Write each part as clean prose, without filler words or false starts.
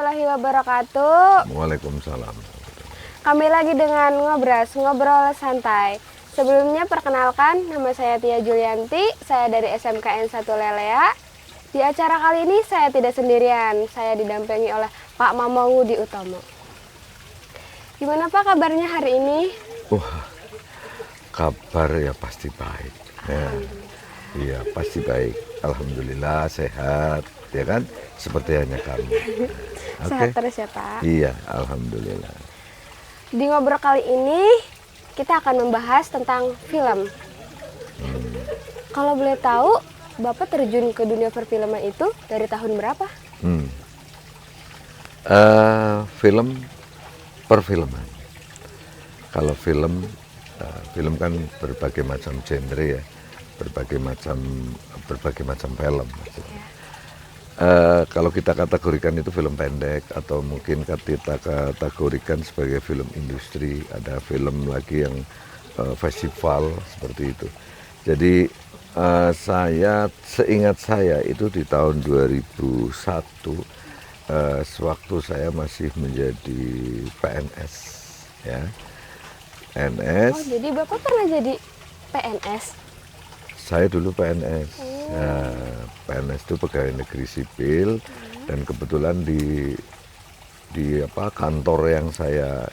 warahmatullahi wabarakatuh. Waalaikumsalam. Kami lagi dengan Ngobras, ngobrol santai. Sebelumnya perkenalkan, nama saya Tia Julianti, saya dari SMKN 1 Lelea. Di acara kali ini saya tidak sendirian, saya didampingi oleh Pak Mamongudi Utomo. Gimana Pak kabarnya hari ini? Wah, kabar ya pasti baik. Ya, iya pasti baik. Alhamdulillah sehat, ya kan? Seperti hanya kamu. Sehat terus ya Pak? Iya, alhamdulillah. Di ngobrol kali ini kita akan membahas tentang film. Kalau boleh tahu, Bapak terjun ke dunia perfilman itu dari tahun berapa? Film perfilman. Kalau film kan berbagai macam genre ya, berbagai macam film. Kalau kita kategorikan itu film pendek atau mungkin kita kategorikan sebagai film industri, ada film lagi yang festival seperti itu. Jadi seingat saya itu di tahun 2001 sewaktu saya masih menjadi PNS ya. PNS. Oh, jadi Bapak pernah jadi PNS? Saya dulu PNS. Nah, PNS itu pegawai negeri sipil dan kebetulan di kantor yang saya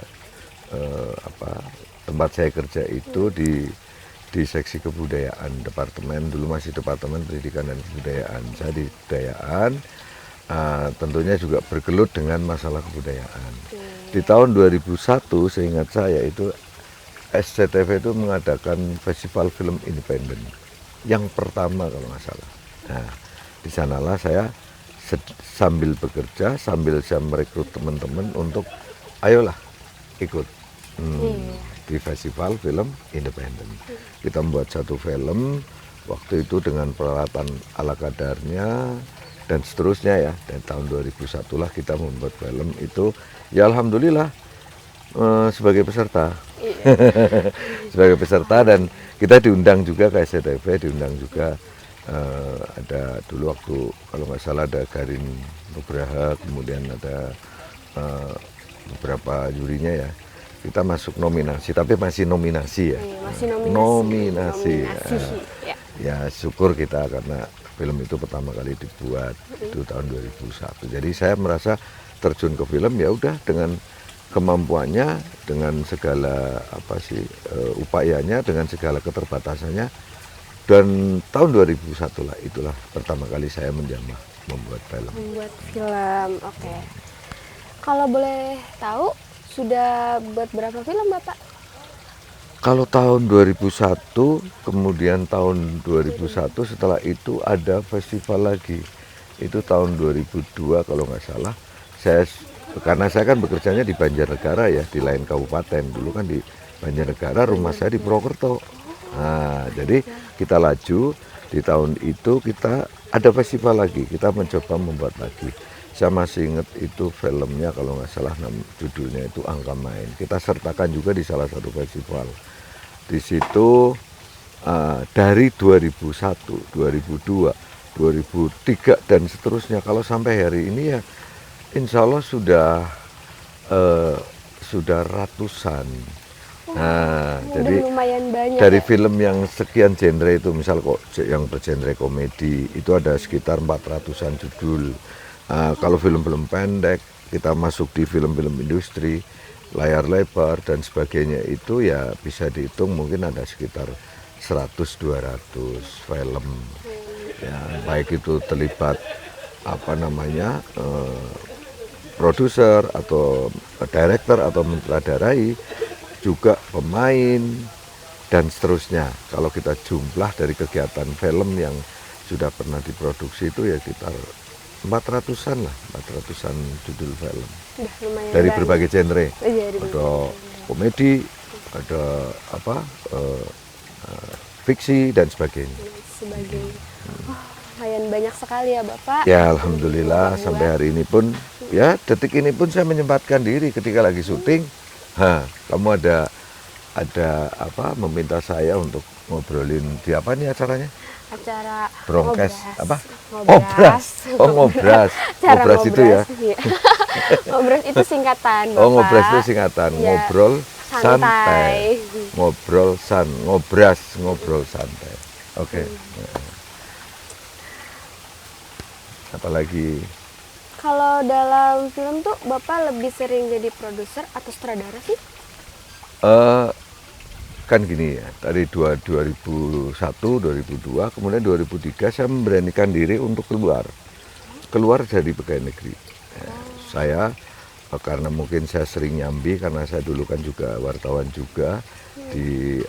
tempat saya kerja itu di seksi kebudayaan departemen, dulu masih Departemen Pendidikan dan Kebudayaan. Saya di kebudayaan, tentunya juga bergelut dengan masalah kebudayaan. Di tahun 2001 seingat saya itu SCTV itu mengadakan festival film independen yang pertama kalau nggak salah. Nah, di sanalah saya sambil bekerja, sambil saya merekrut teman-teman untuk ayolah ikut di festival film independen. Kita membuat satu film waktu itu dengan peralatan ala kadarnya dan seterusnya ya. Dan tahun 2001 lah kita membuat film itu. Ya alhamdulillah sebagai peserta. Sebagai peserta dan kita diundang juga ke SCTV, diundang juga ada dulu waktu kalau nggak salah ada Garin Nugraha, kemudian ada beberapa jurinya ya. Kita masuk nominasi, tapi masih nominasi ya. Masih nominasi. Ya. Ya syukur kita karena film itu pertama kali dibuat itu tahun 2001. Jadi saya merasa terjun ke film ya udah dengan kemampuannya, dengan segala upayanya, dengan segala keterbatasannya. Dan tahun 2001 lah itulah pertama kali saya menjamah membuat film. Membuat film, oke. Kalau boleh tahu sudah buat berapa film Bapak? Kalau tahun 2001, kemudian tahun 2001 setelah itu ada festival lagi. Itu tahun 2002 kalau nggak salah. Karena saya kan bekerjanya di Banjarnegara ya, di lain kabupaten. Dulu kan di Banjarnegara, rumah saya di Purwokerto. Nah, jadi kita laju, di tahun itu kita ada festival lagi, kita mencoba membuat lagi. Saya masih ingat itu filmnya kalau nggak salah judulnya itu Angka Main. Kita sertakan juga di salah satu festival. Di situ dari 2001, 2002, 2003 dan seterusnya. Kalau sampai hari ini ya insya Allah sudah ratusan. Nah, jadi lumayan banyak dari ya? film yang sekian genre itu, misal kok yang bergenre komedi itu ada sekitar 400-an judul. Kalau film-film pendek kita masuk di film-film industri, layar lebar dan sebagainya itu ya bisa dihitung mungkin ada sekitar 100-200 film. Ya, baik itu terlibat produser atau director atau mensutradarai, juga pemain dan seterusnya. Kalau kita jumlah dari kegiatan film yang sudah pernah diproduksi itu ya sekitar 400-an lah, 400-an judul film. Dari berbagai genre. Ada komedi, ada fiksi dan sebagainya. Lumayan banyak sekali ya Bapak. Ya alhamdulillah sampai hari ini pun ya detik ini pun saya menyempatkan diri ketika lagi syuting. Kamu ada meminta saya untuk ngobrolin di apa nih acaranya? Acara Broadcast ngobras. apa? Ngobras. Oh, ngobras. Cara Ngobras itu ya. iya. Ngobras itu singkatan, Bapak. Oh, ngobras itu singkatan. Iya. Ngobrol santai. Santai. Ngobrol santai. Oke. Apalagi Kalau dalam film tuh Bapak lebih sering jadi produser atau sutradara sih? kan gini ya, dari 2001, 2002, kemudian 2003 saya memberanikan diri untuk keluar dari pegawai negeri. Saya karena mungkin saya sering nyambi karena saya dulu kan juga wartawan juga di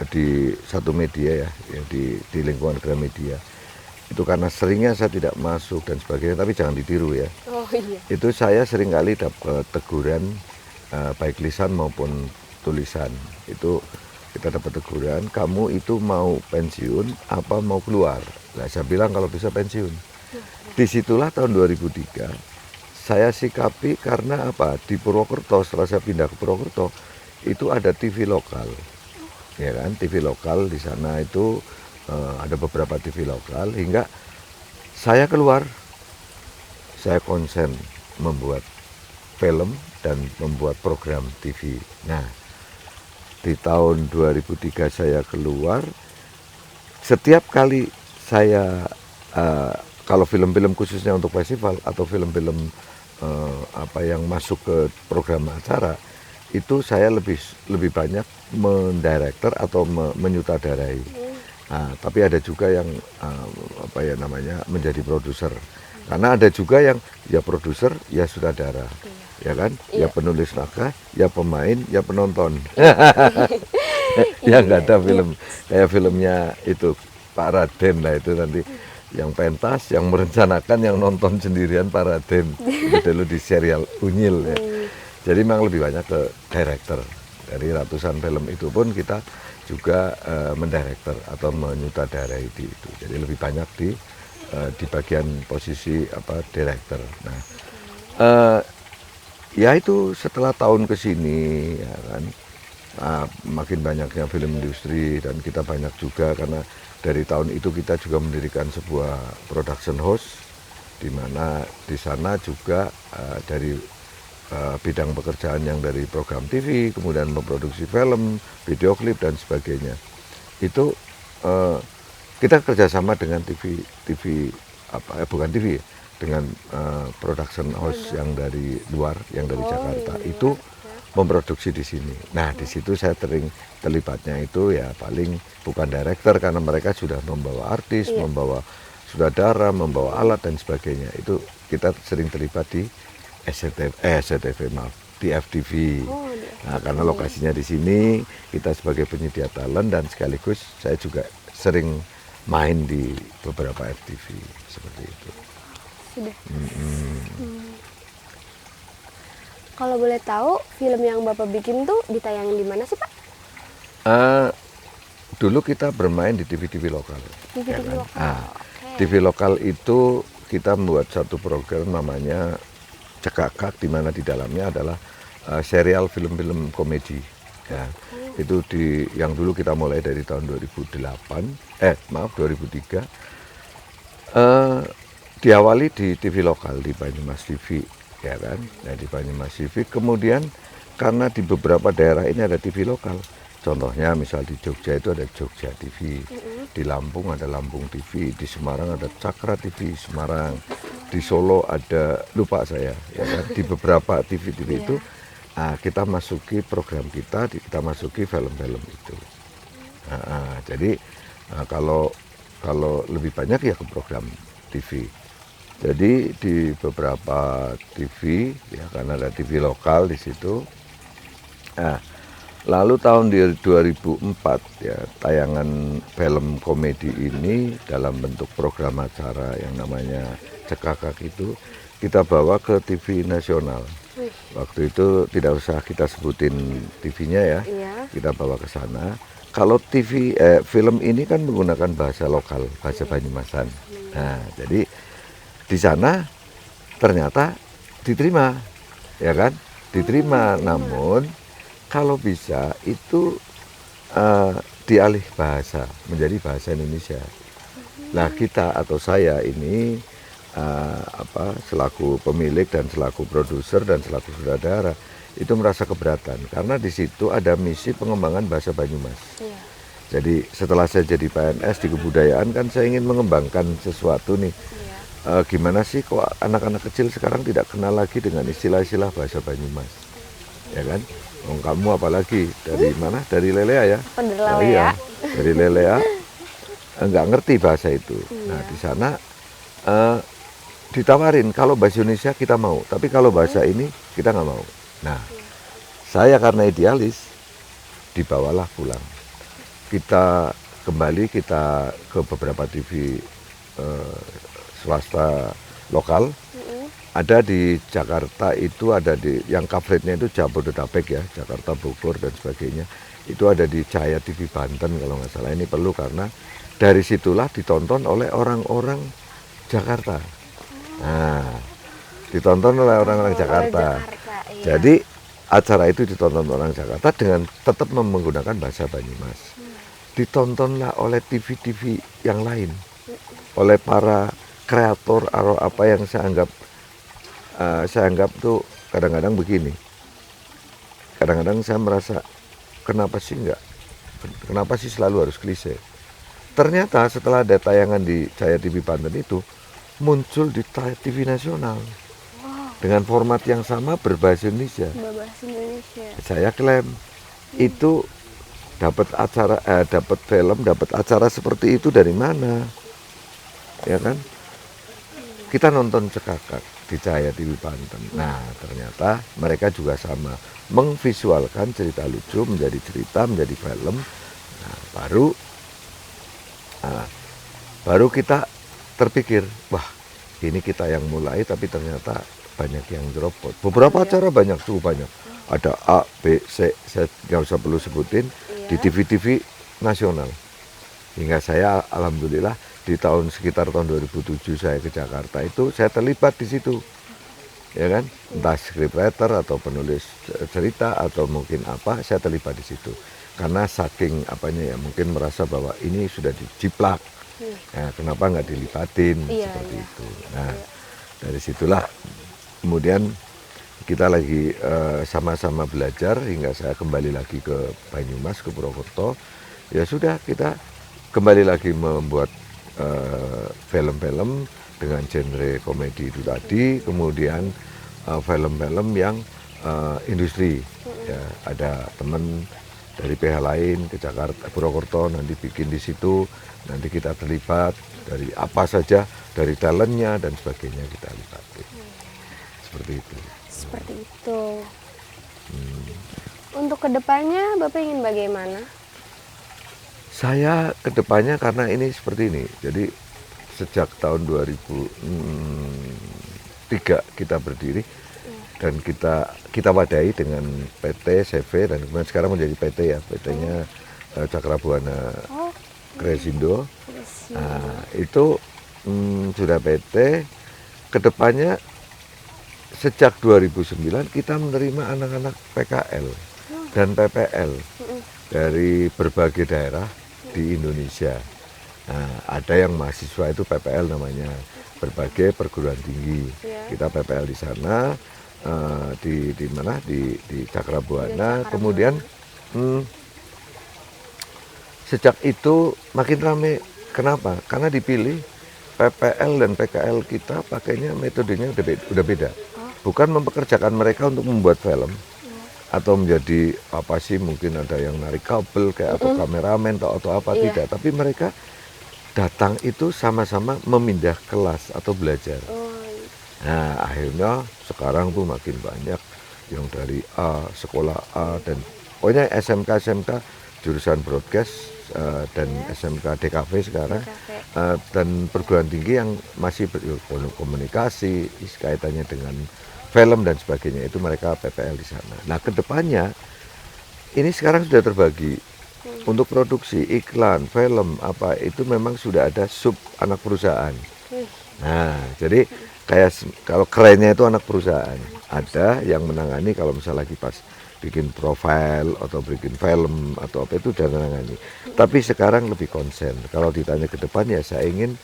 di satu media ya, di lingkungan Gramedia. Itu karena seringnya saya tidak masuk dan sebagainya, tapi jangan ditiru ya. Oh iya. Itu saya seringkali dapat teguran baik lisan maupun tulisan. Itu kita dapat teguran, kamu itu mau pensiun apa mau keluar? Nah, saya bilang kalau bisa pensiun. Disitulah tahun 2003 saya sikapi karena apa? Di Purwokerto, setelah saya pindah ke Purwokerto, itu ada TV lokal. Ya kan, TV lokal di sana itu ada beberapa TV lokal hingga saya keluar. Saya konsen membuat film dan membuat program TV. Nah, di tahun 2003 saya keluar, setiap kali saya kalau film-film khususnya untuk festival atau film-film apa yang masuk ke program acara, itu saya lebih banyak mendirektor atau menyutradarai. Nah, tapi ada juga yang apa ya namanya menjadi produser. Karena ada juga yang ya produser, ya sutradara. Ya kan? Ya penulis naskah, ya pemain, ya penonton. Ya nggak ada film kayak filmnya itu Pak Raden lah, itu nanti yang pentas, yang merencanakan, yang nonton sendirian Pak Raden. Itu dulu di serial Unyil ya. Jadi memang lebih banyak ke director. Dari ratusan film itu pun kita juga mendirektor atau menyutradarai di itu. Jadi lebih banyak di bagian posisi apa director. Nah, ya itu setelah tahun ke sini ya kan, makin banyaknya film industri dan kita banyak juga karena dari tahun itu kita juga mendirikan sebuah production house di mana di sana juga dari bidang pekerjaan yang dari program TV, kemudian memproduksi film, video klip dan sebagainya. Itu kita kerjasama dengan TV apa bukan TV dengan production house yang dari luar, yang dari Jakarta iya. itu memproduksi di sini. Nah, di situ saya terlibatnya itu ya paling bukan director karena mereka sudah membawa artis, membawa sutradara, membawa alat dan sebagainya. Itu kita sering terlibat di SCTV maaf, di FTV. Nah, karena lokasinya di sini, kita sebagai penyedia talent dan sekaligus saya juga sering main di beberapa FTV seperti itu. Sudah. Kalau boleh tahu, film yang Bapak bikin tuh ditayangin di mana sih, Pak? Dulu kita bermain di TV-TV lokal. TV lokal. TV lokal itu kita membuat satu program namanya Cekakak, di mana di dalamnya adalah serial film-film komedi. Ya, itu yang dulu kita mulai dari tahun 2003. Diawali di TV lokal di Banyumas TV, ya kan? Nah, di Banyumas TV, kemudian karena di beberapa daerah ini ada TV lokal. Contohnya misal di Jogja itu ada Jogja TV, di Lampung ada Lampung TV, di Semarang ada Cakra TV Semarang, di Solo ada lupa saya, ya kan? Di beberapa TV-TV itu kita masuki program kita masuki film-film itu. Jadi kalau lebih banyak ya ke program TV. Jadi di beberapa TV ya karena ada TV lokal di situ. Lalu tahun 2004 ya tayangan film komedi ini dalam bentuk program acara yang namanya Cekakak itu kita bawa ke TV nasional. Waktu itu tidak usah kita sebutin TV-nya ya, kita bawa ke sana. Kalau film ini kan menggunakan bahasa lokal, bahasa Banyumasan. Nah, jadi di sana ternyata diterima, ya kan? Diterima, namun kalau bisa itu dialih bahasa menjadi bahasa Indonesia. Nah kita atau saya ini selaku pemilik dan selaku produser dan selaku sutradara itu merasa keberatan karena di situ ada misi pengembangan bahasa Banyumas. Iya. Jadi setelah saya jadi PNS di kebudayaan kan saya ingin mengembangkan sesuatu nih. Iya. Gimana sih kok anak-anak kecil sekarang tidak kenal lagi dengan istilah-istilah bahasa Banyumas, ya kan? Kamu apalagi dari mana? Dari Lelea ya? Dari Nah, Lelea. iya, dari Lelea nggak ngerti bahasa itu. Nah di sana ditawarin kalau bahasa Indonesia kita mau, tapi kalau bahasa ini kita nggak mau. Nah saya karena idealis dibawalah pulang. Kita kembali kita ke beberapa TV swasta lokal. Ada di Jakarta itu ada di yang coveragenya itu Jabodetabek ya, Jakarta, Bogor dan sebagainya. Itu ada di Cahaya TV Banten kalau nggak salah. Ini perlu karena dari situlah ditonton oleh orang-orang Jakarta. Nah, ditonton oleh orang-orang Jakarta. Iya. Jadi acara itu ditonton orang Jakarta dengan tetap menggunakan bahasa Banyumas. Ditontonlah oleh TV-TV yang lain, oleh para kreator atau apa yang saya anggap tuh kadang-kadang begini. Kadang-kadang saya merasa kenapa sih selalu harus klise. Ternyata setelah ada tayangan di Cahaya TV Banten itu muncul di TV nasional dengan format yang sama berbahasa Indonesia. Bahasa Indonesia. Saya klaim itu dapat film, dapat acara seperti itu dari mana, ya kan? Kita nonton cekakak di Cahaya TV Banten. Nah ternyata mereka juga sama memvisualkan cerita lucu menjadi cerita, menjadi film. Nah, baru kita terpikir, wah ini kita yang mulai tapi ternyata banyak yang jeropot. Beberapa acara cukup banyak. Ada A, B, C, saya nggak usah perlu sebutin, di TV-TV nasional. Hingga saya alhamdulillah di sekitar tahun 2007 saya ke Jakarta itu saya terlibat di situ. Ya kan? Entah scriptwriter atau penulis cerita atau mungkin apa, saya terlibat di situ. Karena saking mungkin merasa bahwa ini sudah dijiplak. Nah, kenapa nggak dilibatin seperti itu. Nah, dari situlah kemudian kita lagi sama-sama belajar hingga saya kembali lagi ke Banyumas, ke Purwokerto. Ya sudah, kita kembali lagi membuat film-film dengan genre komedi itu tadi, kemudian film-film yang industri. Ya, ada teman dari pihak lain ke Jakarta, Purwokerto nanti bikin di situ, nanti kita terlibat dari apa saja, dari talentnya dan sebagainya kita libatin. Seperti itu. Seperti itu. Untuk kedepannya Bapak ingin bagaimana? Saya kedepannya karena ini seperti ini, jadi sejak tahun 2003 kita berdiri dan kita wadai dengan PT CV dan kemudian sekarang menjadi PT ya, PT-nya Cakra Buana Kresindo. Nah, itu sudah PT. Kedepannya sejak 2009 kita menerima anak-anak PKL dan PPL dari berbagai daerah di Indonesia. Nah, ada yang mahasiswa itu PPL namanya, berbagai perguruan tinggi. Kita PPL di sana, di mana di Cakra Buana. Kemudian sejak itu makin ramai. Kenapa? Karena dipilih PPL dan PKL kita pakainya metodenya udah beda. Bukan mempekerjakan mereka untuk membuat film atau menjadi apa sih, mungkin ada yang narik kabel kayak atau kameramen atau apa, tidak, tapi mereka datang itu sama-sama memindah kelas atau belajar. Nah akhirnya sekarang tuh makin banyak yang dari A, sekolah A, dan pokoknya SMK jurusan broadcast dan SMK DKV sekarang, dan perguruan tinggi yang masih komunikasi kaitannya dengan film dan sebagainya, itu mereka PPL di sana. Nah kedepannya ini sekarang sudah terbagi untuk produksi iklan, film apa itu memang sudah ada sub anak perusahaan. Nah jadi kalau kerennya itu anak perusahaan. Ada yang menangani kalau misalnya lagi pas bikin profil atau bikin film atau apa itu udah menangani. Tapi sekarang lebih konsen. Kalau ditanya ke depan ya saya ingin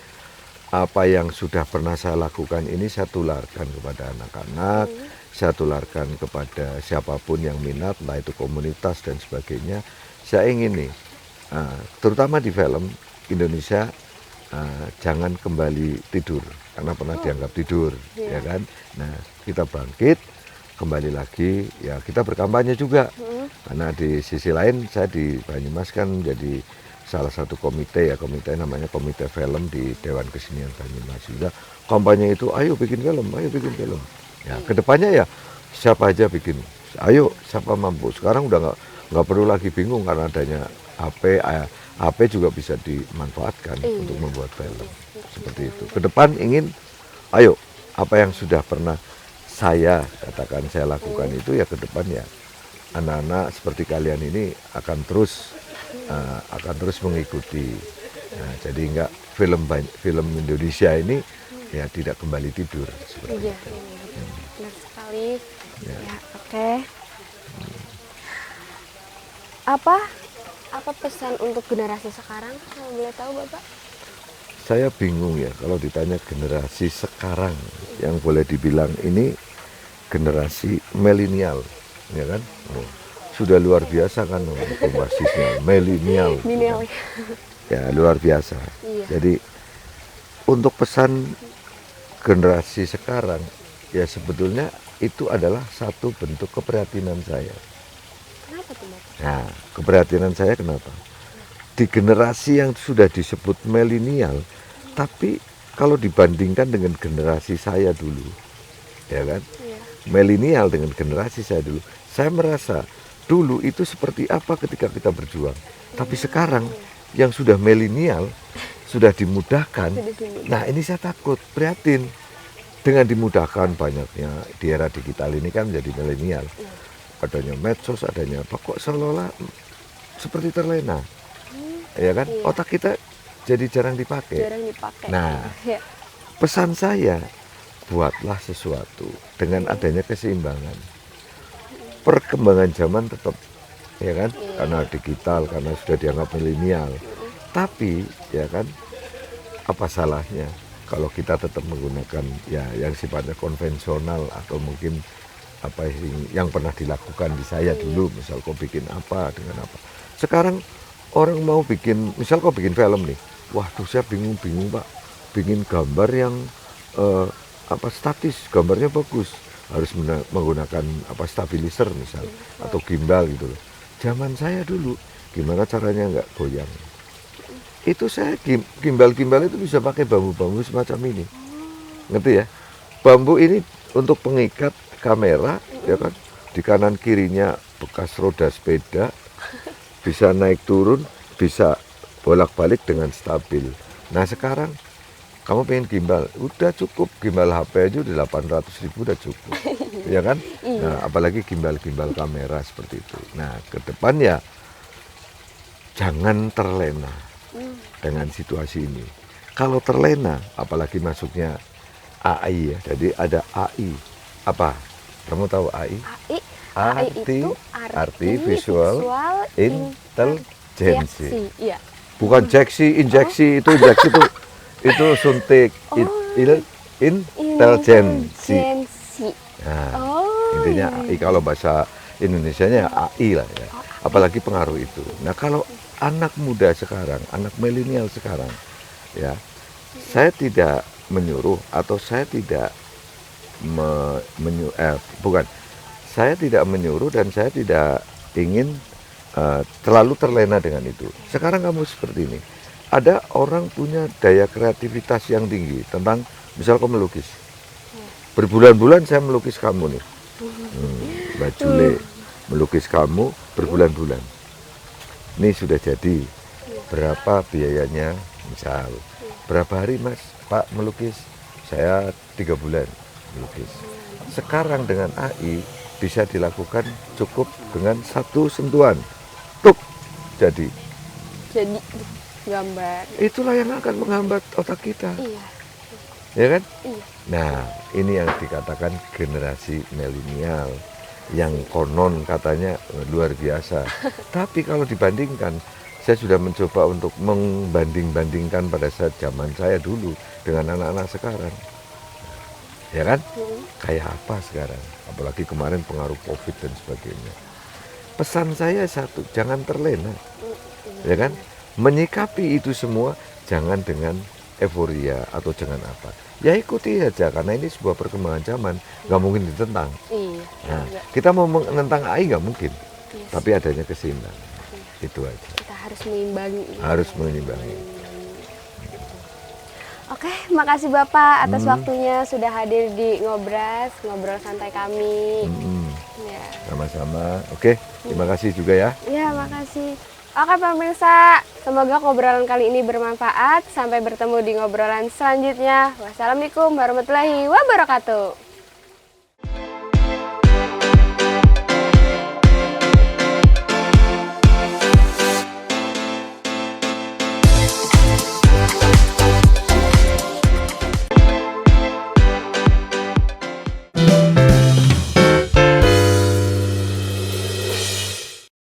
apa yang sudah pernah saya lakukan ini saya tularkan kepada anak-anak, saya tularkan kepada siapapun yang minat, entah itu komunitas dan sebagainya. Saya ingin nih, terutama di film Indonesia, jangan kembali tidur karena pernah dianggap tidur, ya kan? Nah, kita bangkit, kembali lagi, ya kita berkampanye juga. Karena di sisi lain saya di Banyumas kan jadi salah satu komite namanya Komite Film di Dewan Kesenian Banyumas. Juga kampanye itu, ayo bikin film, ayo bikin film. Ya, kedepannya ya siapa aja bikin, ayo siapa mampu. Sekarang udah nggak perlu lagi bingung karena adanya HP, HP juga bisa dimanfaatkan untuk membuat film seperti itu. Kedepan ingin, ayo apa yang sudah pernah saya katakan saya lakukan itu ya kedepan ya anak-anak seperti kalian ini akan terus mengikuti. Nah, jadi enggak film Indonesia ini ya tidak kembali tidur seperti itu. Benar sekali. Ya. Ya, oke. Apa pesan untuk generasi sekarang kalau boleh tahu Bapak? Saya bingung ya kalau ditanya generasi sekarang yang boleh dibilang ini generasi milenial, ya kan? Oh, sudah luar biasa kan basisnya milenial. Milenial. Ya luar biasa. Iya. Jadi untuk pesan generasi sekarang ya sebetulnya itu adalah satu bentuk keprihatinan saya. Kenapa tuh Bapak? Nah, keprihatinan saya kenapa? Di generasi yang sudah disebut milenial, tapi kalau dibandingkan dengan generasi saya dulu, ya kan? Iya. Milenial dengan generasi saya dulu, saya merasa dulu itu seperti apa ketika kita berjuang. Tapi sekarang yang sudah milenial, sudah dimudahkan, nah ini saya takut, prihatin. Dengan dimudahkan banyaknya di era digital ini kan menjadi milenial. Adanya medsos, adanya apa, kok seolah-olah seperti terlena. Ya kan, otak kita jadi jarang dipakai. Jarang dipakai. Nah, Ya. pesan saya, buatlah sesuatu dengan adanya keseimbangan. Perkembangan zaman tetap, ya kan, karena digital, karena sudah dianggap milenial. Tapi, ya kan, apa salahnya kalau kita tetap menggunakan ya yang sifatnya konvensional atau mungkin apa yang pernah dilakukan di saya dulu, misal kau bikin apa dengan apa. Sekarang orang mau bikin, misal kau bikin film nih, waduh saya bingung Pak, bikin gambar yang statis, gambarnya bagus, harus menggunakan stabilizer misal atau gimbal gitu loh. Zaman saya dulu gimana caranya nggak goyang? Itu saya gimbal-gimbal itu bisa pakai bambu-bambu semacam ini, ngerti ya? Bambu ini untuk pengikat kamera, ya kan? Di kanan kirinya bekas roda sepeda, bisa naik turun, bisa bolak-balik dengan stabil. Nah sekarang kamu pengen gimbal, udah cukup gimbal HP aja udah 800.000 udah cukup, ya kan? Nah apalagi gimbal-gimbal kamera seperti itu. Nah ke depan ya jangan terlena dengan situasi ini. Kalau terlena, apalagi masuknya AI ya, jadi ada AI. Apa? Kamu tahu AI? AI itu Artificial Intelligence. Iya. Bukan injeksi itu suntik. Intelligence. Nah, intinya AI, kalau bahasa Indonesianya AI lah ya. Apalagi pengaruh itu. Nah, kalau anak muda sekarang, anak milenial sekarang, ya, saya tidak menyuruh atau saya tidak saya tidak menyuruh dan saya tidak ingin terlalu terlena dengan itu. Sekarang kamu seperti ini, ada orang punya daya kreativitas yang tinggi tentang, misal kamu melukis, berbulan-bulan saya melukis kamu nih, Mbak Jule, melukis kamu berbulan-bulan. Ini sudah jadi, berapa biayanya, misal berapa hari Mas Pak melukis, saya 3 bulan melukis. Sekarang dengan AI bisa dilakukan cukup dengan satu sentuhan, tuk, jadi gambar. itulah yang akan menghambat otak kita. Iya. ya kan? Iya. Nah, ini yang dikatakan generasi milenial yang konon katanya luar biasa. Tapi kalau dibandingkan, saya sudah mencoba untuk membanding-bandingkan pada saat zaman saya dulu dengan anak-anak sekarang. Ya kan? Kayak apa sekarang? Apalagi kemarin pengaruh COVID dan sebagainya. Pesan saya satu, jangan terlena. Ya kan? Menyikapi itu semua jangan dengan euforia atau jangan apa. Ya ikuti aja karena ini sebuah perkembangan zaman, nggak mungkin ditentang. Iya. Nah, Juga. kita mau menentang AI nggak mungkin, Yes. tapi adanya keseimbangan. Itu aja. Kita harus meimbangi. Harus menyimbangi. Oke, makasih Bapak atas waktunya sudah hadir di Ngobras, ngobrol santai kami. Ya. Sama-sama. Oke, terima kasih juga ya. Ya, makasih. Oke pemirsa, semoga ngobrolan kali ini bermanfaat. Sampai bertemu di ngobrolan selanjutnya. Wassalamualaikum warahmatullahi wabarakatuh.